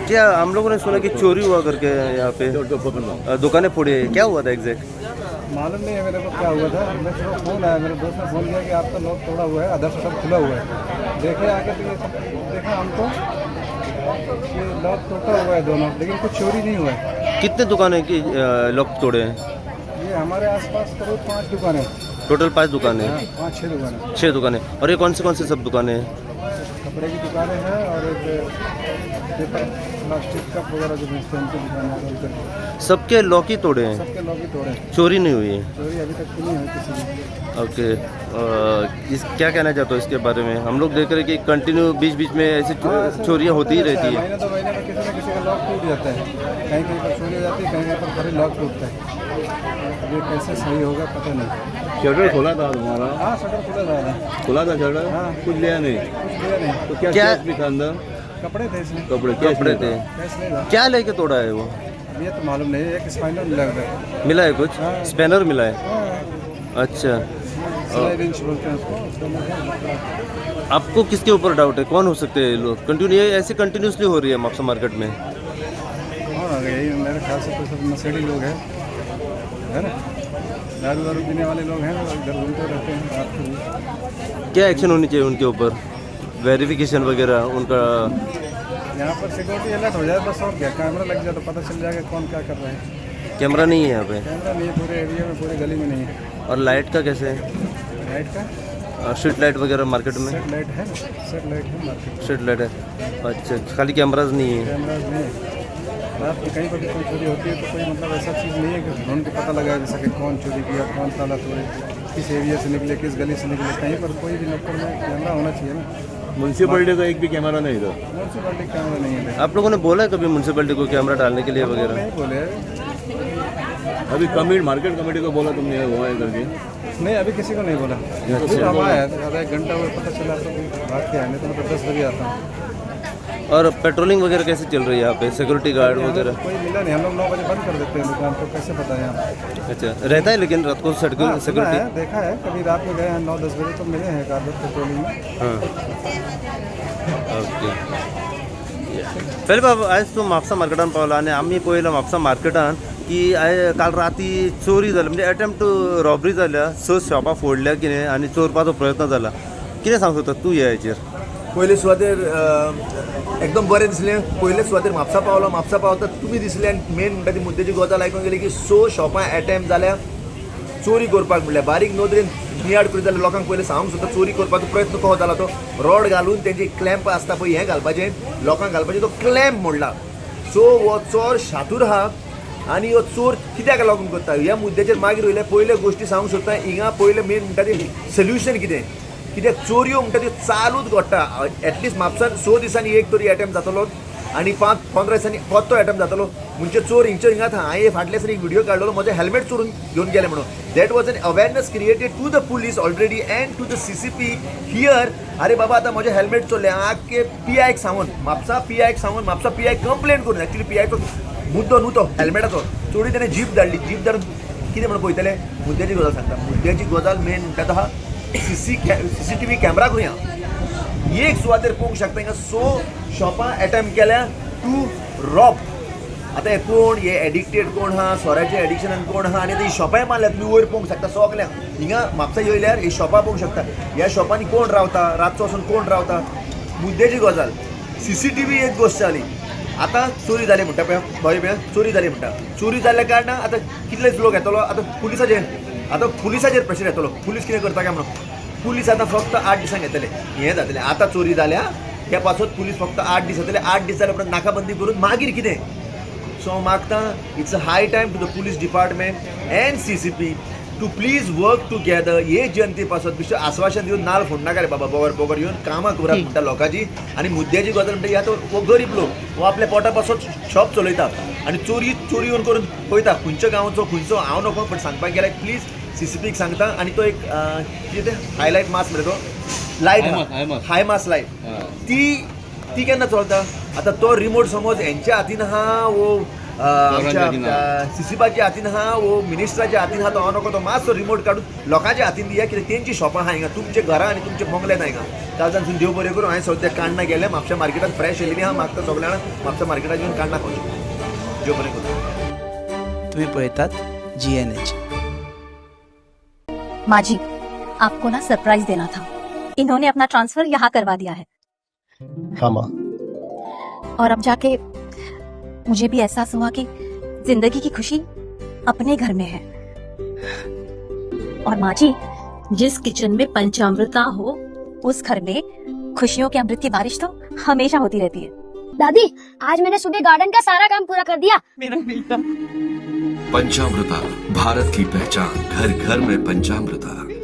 क्या हम लोगों ने सुना कि चोरी हुआ करके यहाँ पे दुकानें फोड़ी है, क्या हुआ था एग्जैक्ट? मालूम नहीं है मेरे को क्या हुआ था। मैं सुबह फ़ोन आया, मेरे दोस्त ने फ़ोन किया कि आपका लॉक तोड़ा हुआ है, अदर से सब खुला हुआ है। देखे आके तो ये सब देखा हमको कि लॉक टूटा हुआ है दोनों, लेकिन कुछ चोरी नहीं हुआ है। कितने दुकानें की लॉक तोड़े हैं? ये हमारे आसपास करीब 5 दुकानें हैं। टोटल 5 दुकानें? हाँ, 5-6 दुकानें। 6 दुकानें। और ये कौन से सब दुकानें हैं? कपड़े की दुकानें हैं और एक पेपर प्लास्टिक कप वगैरह जो बेचते हैं उनकी दुकान है। सबके लॉक ही तोड़े हैं? सबके लॉक ही तोड़े हैं। चोरी नहीं हुई है? चोरी अभी तक तो नहीं हुई किसी की। ओके। इस क्या कहना चाहते हो इसके बारे में? हम लोग देख रहे हैं कि कंटिन्यू बीच बीच में ऐसी चोरियाँ होती ही रहती है। महीने 2 महीने में किसी न किसी का लॉक टूट जाता है। कहीं कहीं पर चोरी हो जाती है, कहीं कहीं पर खाली लॉक टूटता है। अब ये कैसे सही होगा पता नहीं। शटर खोला था तुम्हारा? हाँ, शटर खुला था। खुला था शटर? हाँ। कुछ लिया नहीं? कुछ लिया नहीं। तो क्या क्या- कैश भी था अंदर? कपड़े थे इसमें। कपड़े कपड़े थे? कैश नहीं था। क्या लेके तोड़ा है वो? अब ये तो मालूम नहीं है। एक स्पाइनर मिला हुआ है। मिला है कुछ? हाँ। स्पैनर मिला है? हाँ, अच्छा। स्लाइड इंच बोलते हैं उसको। आपको किसके ऊपर डाउट है? कौन हो सकते हैं ये लोग? कंटिन्यू ऐसे कंटिन्यूसली हो रही है मापसा मार्केट में? और आ गए यही मेरे ख्याल से तो सब नशेड़ी लोग हैं, है ना। दारू वारू पीने वाले लोग हैं, वो इधर घूमते रहते हैं रात को भी। क्या एक्शन होनी चाहिए उनके ऊपर? वेरिफिकेशन वगैरह उनका? यहाँ पर सिक्योरिटी अलर्ट हो जाए बस, और क्या। कैमरा लग जाए तो पता चल जाएगा कौन क्या कर रहे हैं। कैमरा नहीं है यहाँ पे? कैमरा नहीं है पूरे एरिया में, पूरे गली में नहीं है। और लाइट का कैसे है? लाइट का स्ट्रीट लाइट वगैरह मार्केट में? सेट लाइट है, सेट लाइट है मार्केट। स्ट्रीट लाइट है। अच्छा, खाली कैमराज नहीं है? कैमराज नहीं है। रात में कहीं पर भी कोई चोरी होती है तो कोई मतलब ऐसा चीज़ नहीं है कि ढूंढ के पता लगाया जैसा कि कौन चोरी किया, कौन ताला तोड़े, किस एरिया से निकले, किस गली से निकले। कहीं पर कोई भी नुक्कड़ में कैमरा होना चाहिए ना। म्यूनसिपलिटी का एक भी कैमरा नहीं था? म्यूनसिपलिटी कैमरा नहीं है। आप लोगों ने बोला है कभी म्यूनसिपैलिटी को कैमरा डालने के लिए वगैरह? नहीं बोले, अभी कमिटी मार्केट कमेटी को बोला तुमने हुआ है करके? नहीं अभी किसी को नहीं बोला। अभी तो हम आए हैं, आधा 1 घंटा हुआ, पता चला तो भाग के आए, नहीं तो मैं 10 बजे आता हूँ। और पेट्रोलिंग वगैरह कैसे चल रही है यहाँ पे? सिक्योरिटी गार्ड वगैरह? कोई मिला नहीं। हम लोग 9 बजे बंद कर देते हैं दुकान, तो कैसे पता है यहाँ। अच्छा, रहता है लेकिन रात को हाँ, सुना सिक्योरिटी? है, देखा है, कभी रात में गए हैं 9-10 बजे तो मिले हैं कार पेट्रोलिंग में। हाँ, ओके. पहिले बाबा आज तू म्हापसा मार्केटान पावला आणि आम्ही पळयलं म्हापसा मार्केटान की काल राती चोरी जाली, म्हणजे अटेम्प्ट टू रॉबरी जाल्या, 6 शॉपां फोडल्या कितें आनी चोरपाचो प्रयत्न जाला. कितें सांगू सोदता तूं ह्या हेचेर? पयले सुवातेर एकदम बरें दिसलें. पयले सुवातेर म्हापसा पावलो, म्हापसा पावता तुमी दिसले आनी मेन म्हणटा ती मुद्द्याची गजाल आयकूंक गेली की 6 शॉपां अटेम्प्ट जाल्या चोरी करपाक. म्हणल्यार बारीक नदरेन नियाड करीत जाल्यार लोकांक पयलीं सांगूंक सोदता चोरी करपाचो प्रयत्न कसो जाला तो. रॉड घालून तेंची क्लॅम्प आसता पळय हें घालपाचें, लोकांक घालपाचें, तो क्लॅम्प म्हणला. सो हो चोर शातूर आहा आनी हो चोर कित्याक लागून करता ह्या मुद्द्याचेर मागीर वयले पयले गोश्टी सांगूंक सोदता. हिंगा पयले मेन म्हणटा ती सोल्युशन कितें, कित्याक चोरयो म्हणटा त्यो चालूच घडटा. एटलिस्ट म्हापसान 6 दिसांनी एक तरी अटेम्प्ट जातलो आनी 5-15 दिसांनी परतो अटेम्प्ट जातलो. म्हणजे चोर हिंगच्यो हिंगात हांवें फाटल्या दिसांनी एक व्हिडिओ काडलेलो, म्हजें हेल्मेट चोरून घेवन गेले म्हणून. That was an awareness created to the police already and to the CCP here. अरे बाबा आतां म्हजें हेल्मेट चोरलें, आख्खे PIक सांगून, म्हापसा PIक सांगून, म्हापसा PI कंप्लेन करून. एक्चुअली PIचो मुद्दो न्हू तो हेल्मेटाचो. चोरी ताणें जीप धाडली. जीप धाडून कितें म्हणून पळयतले, मुद्द्याची गजाल सांगता. मुद्द्याची गजाल मेन म्हणटा तो आहा CCTV कॅमेरा करूया. एक सुवातेर पळोवंक शकता हिंगा 6 शॉपां अटेम्प्ट केल्या टू रॉब. आतां हे कोण, हे एडिक्टेड कोण आहा, सोऱ्याचे एडिक्शनान कोण आहा, आनी आतां ही शॉपांय मारल्या तुमी वयर पळोवंक शकता सगळ्यांक. हिंगा म्हापसा येयल्यार ही शॉपां पळोवंक शकता. ह्या शॉपांनी कोण रावता, रातचो वचून कोण रावता. मुद्द्याची गजाल. CCTV एक गोश्ट जाली. आतां चोरी जाली म्हणटा पळय भय पळय, चोरी जाली म्हणटा. चोरी जाल्ल्या कारणान आतां कितलेच लोक येतलो. आतां पुलिसाचेर प्रेशर येतलो. पुलीस कितें करता काय म्हणून. पुलीस आतां फक्त 8 दिसांक येतले. हें जातलें. आतां चोरी जाल्या त्या पासत पुलीस फक्त 8 दीस येतले. 8 दीस जाल्या उपरांत नाकाबंदी करून मागीर कितें. सो हांव मागता it's a high time to the police department and CCP to please work together. हे जनते पासत बेश्टें आश्वासन दिवन नाल फोडनाका रे बाबा, बोगर येवन कामां करात म्हणटा लोकांची. आनी मुद्द्याची गजाल म्हणटा ह्या तो हो गरीब लोक, हो आपल्या पोटा पासत शॉप चलयता आनी चोरी येवन करून पळयता खंयच्या गांवचो खंयचो. हांव नको पण सांगपाक गेल्यार प्लीज CCPक सांगता. आनी तो एक कितें हायलायट मास मरे तो लायट हाय मास लायट ती केन्ना चलता. आतां तो रिमोट समज हेंच्या हातीन आहा, वो आमच्या सिसिबाच्या हातीन हा वो मिनिस्टराच्या हातीन हा तो हांव नको तो मातसो रिमोट काडून लोकांच्या हातीन दिया कित्याक तेंची शॉपां आहा हिंगा तुमचे घरा आनी तुमचे बंगल्यात हांगा कालच्यान देव बरें करूं हांवें सद्या काण्णां गेले म्हापशा मार्केटात फ्रेश येयलेली आहा म्हाका तो सगळ्या जाणां म्हापशा मार्केटात येवन काण्णां खावची देव बरें करूं तुम्ही पळयतात GNH. माँ जी, आपको ना सरप्राइज देना था। इन्होंने अपना ट्रांसफर यहाँ करवा दिया है हाँ माँ। और अब जाके मुझे भी एहसास हुआ कि जिंदगी की खुशी अपने घर में है। और माँ जी, जिस किचन में पंचामृता हो उस घर में खुशियों के अमृत की बारिश तो हमेशा होती रहती है। दादी, आज मैंने सुबह गार्डन का सारा काम पूरा कर दिया। पंचामृता, भारत की पहचान, घर घर में पंचामृता।